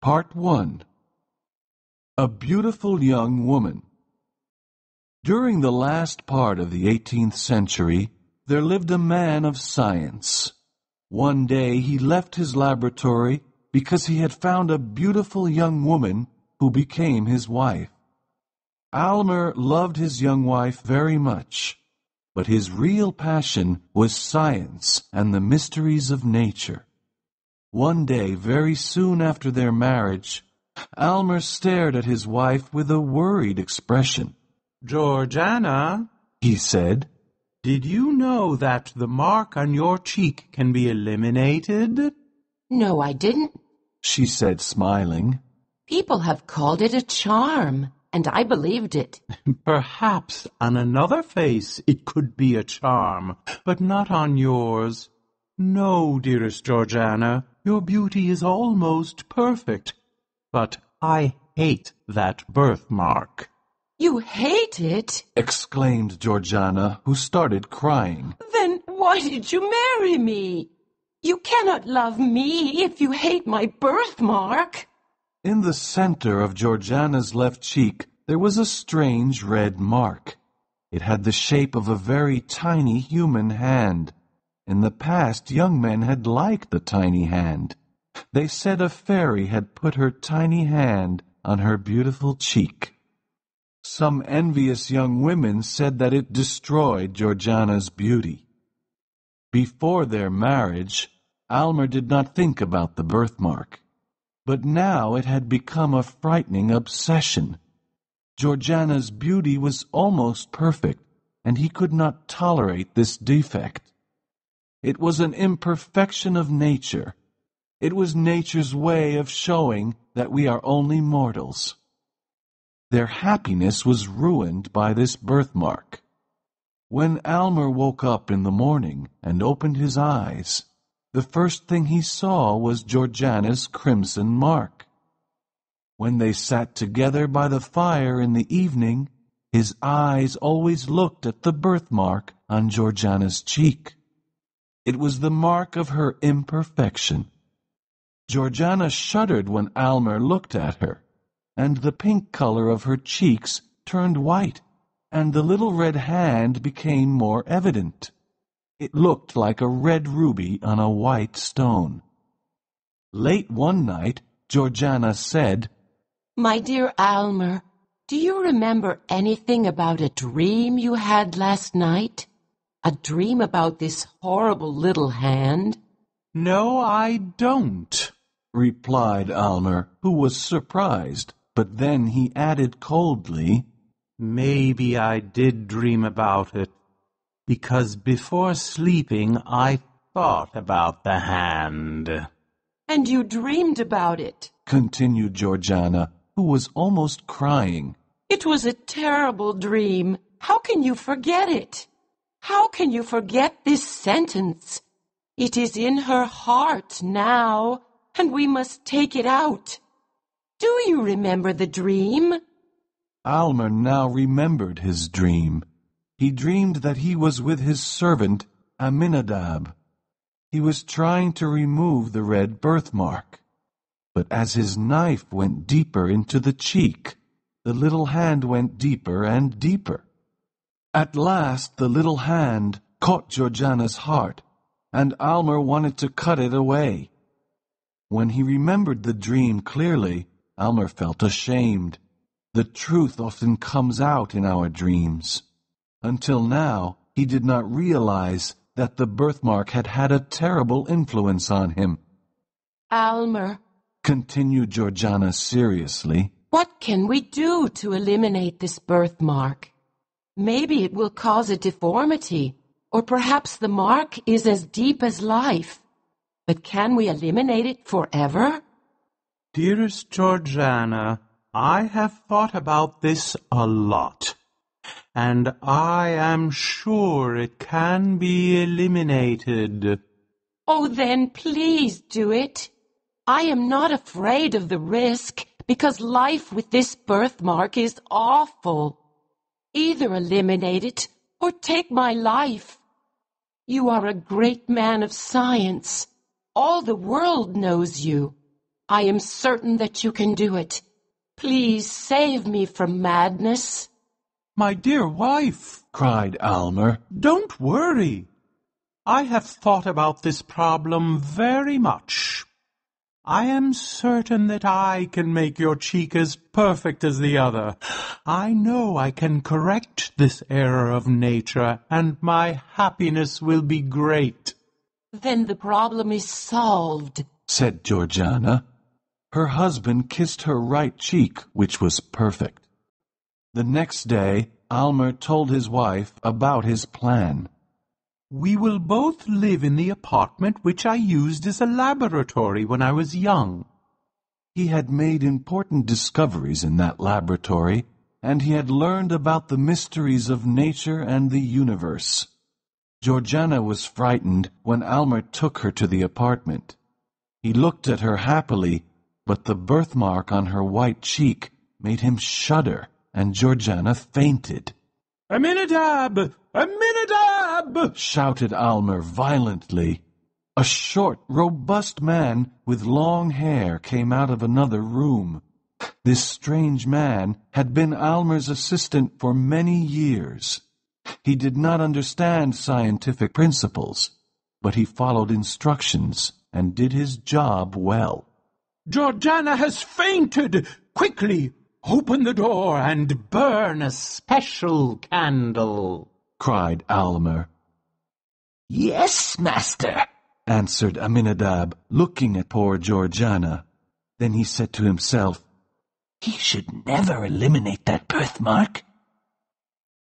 Part 1. A Beautiful Young Woman. During the last part of the 18th century, there lived a man of science. One day he left his laboratory because he had found a beautiful young woman who became his wife. Almer loved his young wife very much, but his real passion was science and the mysteries of nature. One day, very soon after their marriage, Almer stared at his wife with a worried expression. "Georgiana," he said, "did you know that the mark on your cheek can be eliminated?" "No, I didn't," she said, smiling. "People have called it a charm, and I believed it." "Perhaps on another face it could be a charm, but not on yours. No, dearest Georgiana, your beauty is almost perfect, but I hate that birthmark." "You hate it?" exclaimed Georgiana, who started crying. "Then why did you marry me? You cannot love me if you hate my birthmark." In the center of Georgiana's left cheek there was a strange red mark. It had the shape of a very tiny human hand. In the past, young men had liked the tiny hand. They said a fairy had put her tiny hand on her beautiful cheek. Some envious young women said that it destroyed Georgiana's beauty. Before their marriage, Almer did not think about the birthmark, but now it had become a frightening obsession. Georgiana's beauty was almost perfect, and he could not tolerate this defect. It was an imperfection of nature. It was nature's way of showing that we are only mortals. Their happiness was ruined by this birthmark. When Almer woke up in the morning and opened his eyes, the first thing he saw was Georgiana's crimson mark. When they sat together by the fire in the evening, his eyes always looked at the birthmark on Georgiana's cheek. It was the mark of her imperfection. Georgiana shuddered when Almer looked at her, and the pink color of her cheeks turned white, and the little red hand became more evident. It looked like a red ruby on a white stone. Late one night, Georgiana said, "My dear Almer, do you remember anything about a dream you had last night? A dream about this horrible little hand?" "No, I don't," replied Almer, who was surprised, but then he added coldly, "Maybe I did dream about it, because before sleeping I thought about the hand." "And you dreamed about it?" continued Georgiana, who was almost crying. "It was a terrible dream. How can you forget it? How can you forget this sentence? It is in her heart now, and we must take it out. Do you remember the dream?" Almer now remembered his dream. He dreamed that he was with his servant Aminadab. He was trying to remove the red birthmark, but as his knife went deeper into the cheek, the little hand went deeper and deeper. At last the little hand caught Georgiana's heart, and Almer wanted to cut it away. When he remembered the dream clearly, Almer felt ashamed. The truth often comes out in our dreams. Until now, he did not realize that the birthmark had had a terrible influence on him. "Almer," continued Georgiana seriously, "what can we do to eliminate this birthmark? Maybe it will cause a deformity, or perhaps the mark is as deep as life. But can we eliminate it forever?" "Dearest Georgiana, I have thought about this a lot, and I am sure it can be eliminated." "Oh, then please do it. I am not afraid of the risk, because life with this birthmark is awful. Either eliminate it or take my life. You are a great man of science. All the world knows you. I am certain that you can do it. Please save me from madness. My dear wife, cried Almer. don't worry. I have thought about this problem very much. I am certain that I can make your cheek as perfect as the other. I know I can correct this error of nature, and my happiness will be great. Then the problem is solved, said Georgiana. Her husband kissed her right cheek, which was perfect. The next day, Almer told his wife about his plan. We will both live in the apartment which I used as a laboratory when I was young. He had made important discoveries in that laboratory, and he had learned about the mysteries of nature and the universe. Georgiana was frightened when Almer took her to the apartment. He looked at her happily, but the birthmark on her white cheek made him shudder, and Georgiana fainted. Aminadab! Aminadab! shouted Almer violently. A short, robust man with long hair came out of another room. This strange man had been Almer's assistant for many years. He did not understand scientific principles, but he followed instructions and did his job well. Georgiana has fainted! Quickly! Open the door and burn a special candle, cried Almer. Yes, master, answered Aminadab, looking at poor Georgiana. Then he said to himself, he should never eliminate that birthmark.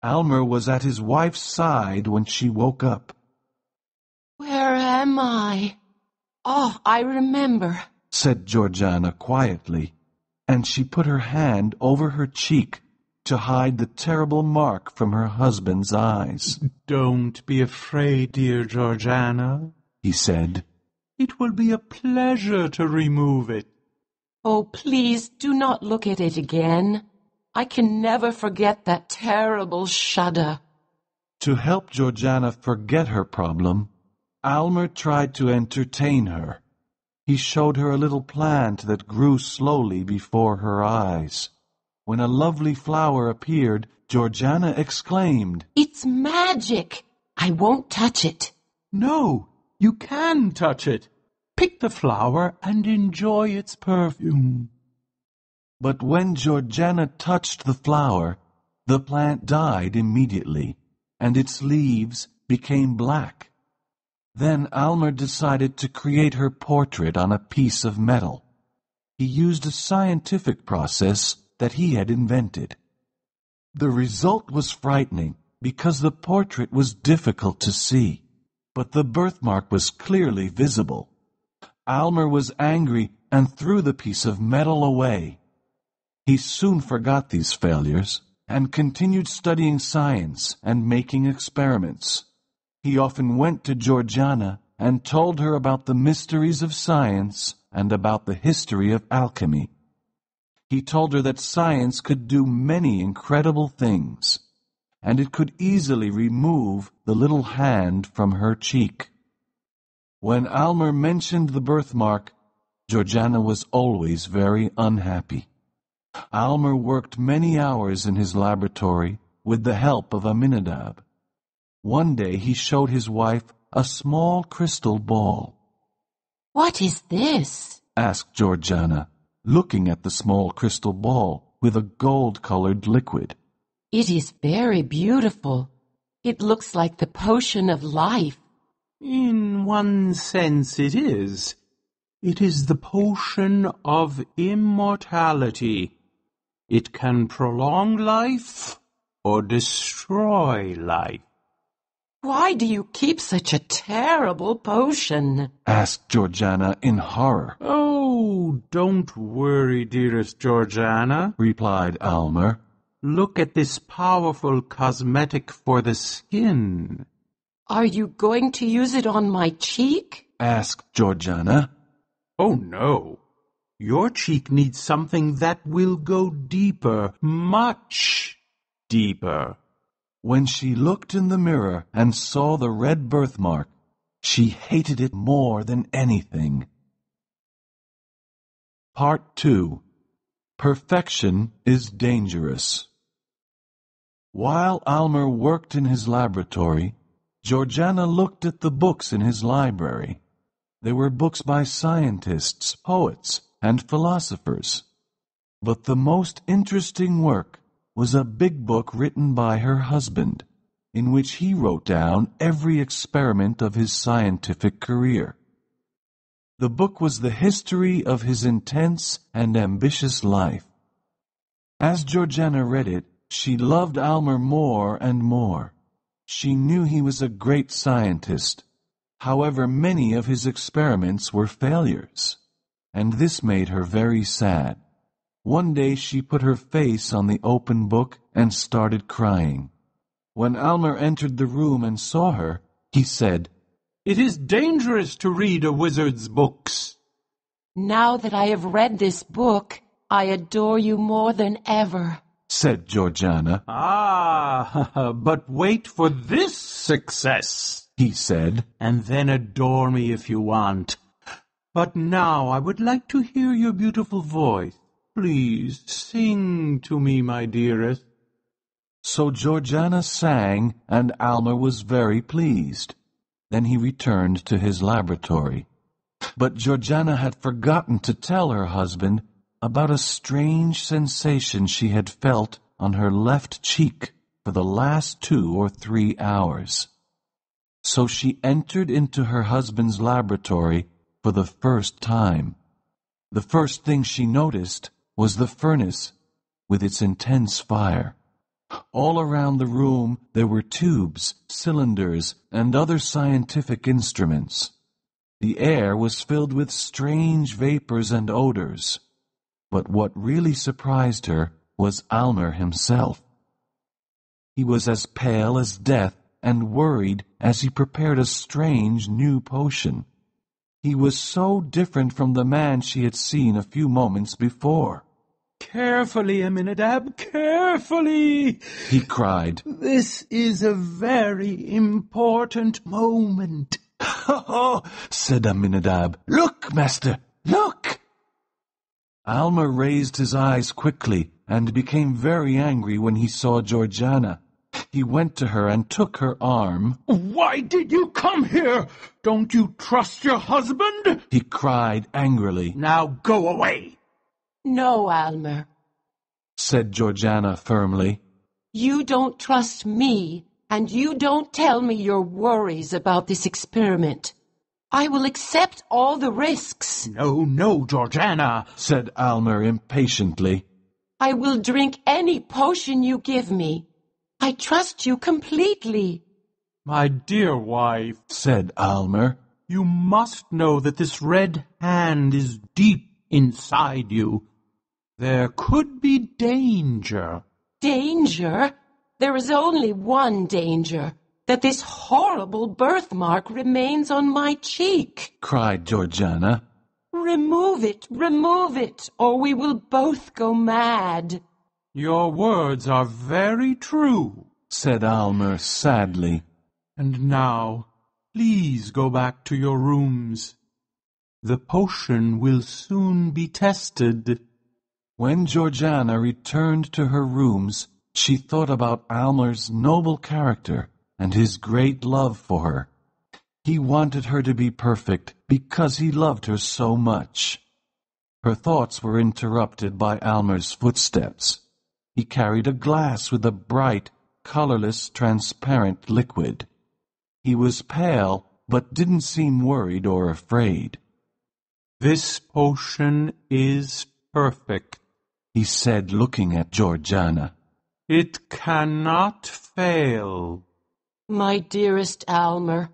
Almer was at his wife's side when she woke up. Where am I? Oh, I remember, said Georgiana quietly, and she put her hand over her cheek to hide the terrible mark from her husband's eyes. Don't be afraid, dear Georgiana, he said. It will be a pleasure to remove it. Oh, please do not look at it again. I can never forget that terrible shudder. To help Georgiana forget her problem, Almer tried to entertain her. He showed her a little plant that grew slowly before her eyes. When a lovely flower appeared, Georgiana exclaimed, It's magic! I won't touch it. No, you can touch it. Pick the flower and enjoy its perfume. But when Georgiana touched the flower, the plant died immediately, and its leaves became black. Then Almer decided to create her portrait on a piece of metal. He used a scientific process that he had invented. The result was frightening because the portrait was difficult to see, but the birthmark was clearly visible. Almer was angry and threw the piece of metal away. He soon forgot these failures and continued studying science and making experiments. He often went to Georgiana and told her about the mysteries of science and about the history of alchemy. He told her that science could do many incredible things, and it could easily remove the little hand from her cheek. When Almer mentioned the birthmark, Georgiana was always very unhappy. Almer worked many hours in his laboratory with the help of Aminadab. One day he showed his wife a small crystal ball. What is this? asked Georgiana, looking at the small crystal ball with a gold-colored liquid. It is very beautiful. It looks like the potion of life. In one sense it is. It is the potion of immortality. It can prolong life or destroy life. Why do you keep such a terrible potion? asked Georgiana in horror. Oh, don't worry, dearest Georgiana, replied Almer. Look at this powerful cosmetic for the skin. Are you going to use it on my cheek? asked Georgiana. Oh, no. Your cheek needs something that will go deeper, much deeper. When she looked in the mirror and saw the red birthmark, she hated it more than anything. Part 2. Perfection is dangerous. While Almer worked in his laboratory, Georgiana looked at the books in his library. They were books by scientists, poets, and philosophers. But the most interesting work was a big book written by her husband, in which he wrote down every experiment of his scientific career. The book was the history of his intense and ambitious life. As Georgiana read it, she loved Almer more and more. She knew he was a great scientist. However, many of his experiments were failures, and this made her very sad. One day she put her face on the open book and started crying. When Almer entered the room and saw her, he said, "It is dangerous to read a wizard's books." Now that I have read this book, I adore you more than ever, said Georgiana. "Ah, but wait for this success," he said, "and then adore me if you want. But now I would like to hear your beautiful voice. Please sing to me, my dearest." So Georgiana sang, and Almer was very pleased. Then he returned to his laboratory. But Georgiana had forgotten to tell her husband about a strange sensation she had felt on her left cheek for the last 2 or 3 hours. So she entered into her husband's laboratory for the first time. The first thing she noticed was the furnace with its intense fire. All around the room there were tubes, cylinders, and other scientific instruments. The air was filled with strange vapors and odors. But what really surprised her was Almer himself. He was as pale as death and worried as he prepared a strange new potion. He was so different from the man she had seen a few moments before. "Carefully, Aminadab, carefully!" he cried. "This is a very important moment." "Oh," said Aminadab. "Look, master, look!" Almer raised his eyes quickly and became very angry when he saw Georgiana. He went to her and took her arm. "Why did you come here? Don't you trust your husband?" he cried angrily. "Now go away." No, Almer, said Georgiana firmly. you don't trust me, and you don't tell me your worries about this experiment. I will accept all the risks. No, Georgiana, said Almer impatiently. I will drink any potion you give me. I trust you completely. My dear wife, said Almer, you must know that this red hand is deep inside you. There could be danger. Danger? There is only one danger, that this horrible birthmark remains on my cheek, cried Georgiana. Remove it, or we will both go mad. Your words are very true, said Almer sadly. And now, please go back to your rooms. The potion will soon be tested. When Georgiana returned to her rooms, she thought about Almer's noble character and his great love for her. He wanted her to be perfect because he loved her so much. Her thoughts were interrupted by Almer's footsteps. He carried a glass with a bright, colorless, transparent liquid. He was pale, but didn't seem worried or afraid. This potion is perfect, he said, looking at Georgiana. It cannot fail. My dearest Almer,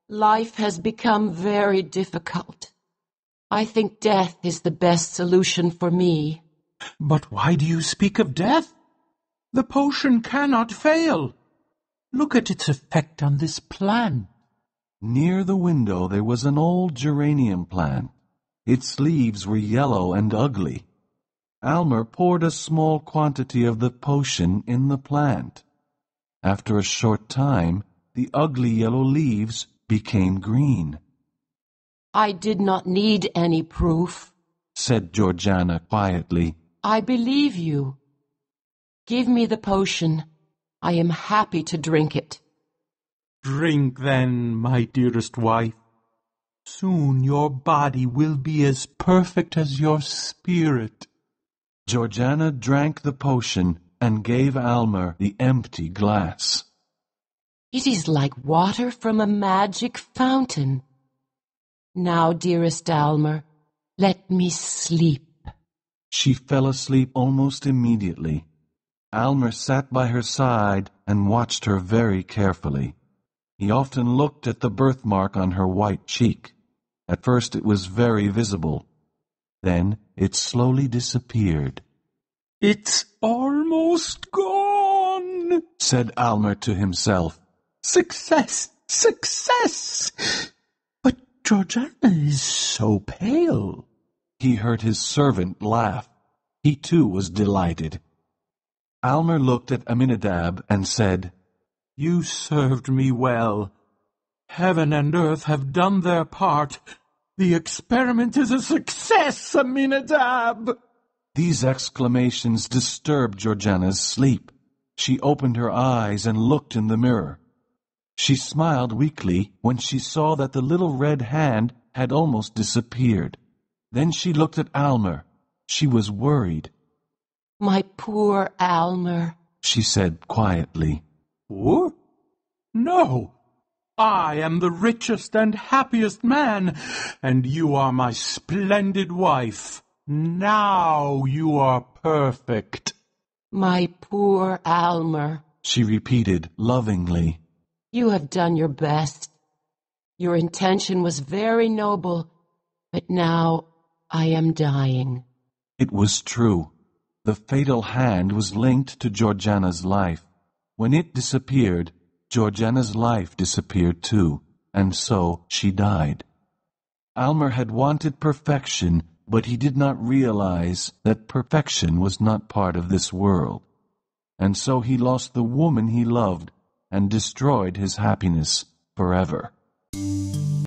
life has become very difficult. I think death is the best solution for me. But why do you speak of death? The potion cannot fail. Look at its effect on this plant. Near the window there was an old geranium plant. Its leaves were yellow and ugly. Almer poured a small quantity of the potion in the plant. After a short time, the ugly yellow leaves became green. I did not need any proof. said Georgiana quietly. I believe you. Give me the potion. I am happy to drink it. Drink then, my dearest wife. Soon your body will be as perfect as your spirit. Georgiana drank the potion and gave Almer the empty glass. It is like water from a magic fountain. Now, dearest Almer, let me sleep. She fell asleep almost immediately. Almer sat by her side and watched her very carefully. He often looked at the birthmark on her white cheek. At first it was very visible. Then it slowly disappeared. It's almost gone, said Almer to himself. Success! Success! But Georgiana is so pale. He heard his servant laugh. He too was delighted. Almer looked at Aminadab and said, You served me well. Heaven and earth have done their part. The experiment is a success, Aminadab! These exclamations disturbed Georgiana's sleep. She opened her eyes and looked in the mirror. She smiled weakly when she saw that the little red hand had almost disappeared. Then she looked at Almer. She was worried. My poor Almer, she said quietly. Poor? No. I am the richest and happiest man, and you are my splendid wife. Now you are perfect. My poor Almer, she repeated lovingly. You have done your best. Your intention was very noble, but now I am dying. It was true. The fatal hand was linked to Georgiana's life. When it disappeared, Georgiana's life disappeared too, and so she died. Almer had wanted perfection, but he did not realize that perfection was not part of this world. And so he lost the woman he loved and destroyed his happiness forever.